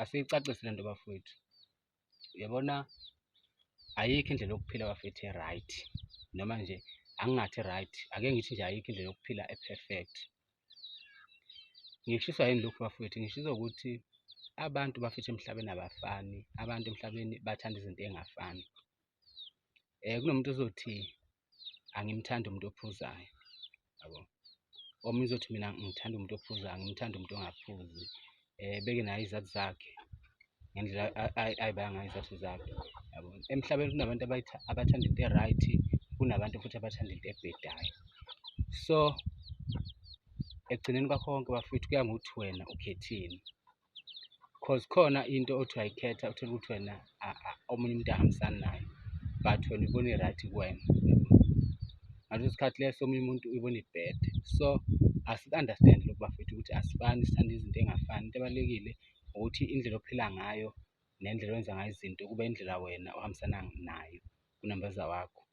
asiyicacise le nto bafowethu. Uyabona, ayikho indlela yokuphila bafowethu e-right, noma nje angingathi right, ake ngithi nje ayikho indlela yokuphila e-perfect. Ngishiswa yini lokhu bafowethu? Ngishiswa ukuthi abantu bafethu emhlabeni abafani, abantu emhlabeni bathanda izinto ey'ngafani. Kunomuntu ozothi angimthandi umuntu ophuzayo, yabo. Omunye uzothi mina ngithanda umuntu ophuzayo, angimthandi umuntu ongaphuzi. Beke nayo izathu zakhe ngendlela ayibeka ngayo izathu zakhe, yabo. Emhlabeni kunabantu abathanda into e-right, kunabantu futhi abathanda into ebhedayo. So ekugcineni kwakho konke bafowethu kuya ngokuthi wena ukhetheni, because khona into othi wayikhetha uthole ukuthi wena omunye umuntu ahambisani nayo, but wena ubona i-right kuwena. Ngaleso sikhathi leso omunye umuntu uyibona i-bad. So asi-understand lokhu bafowethu ukuthi asifani, sithanda izinto ey'ngafani. Into ebalulekile ukuthi indlela ophila ngayo nendlela owenza ngayo izinto kube indlela wena ohambisana nayo kunambaza wakho.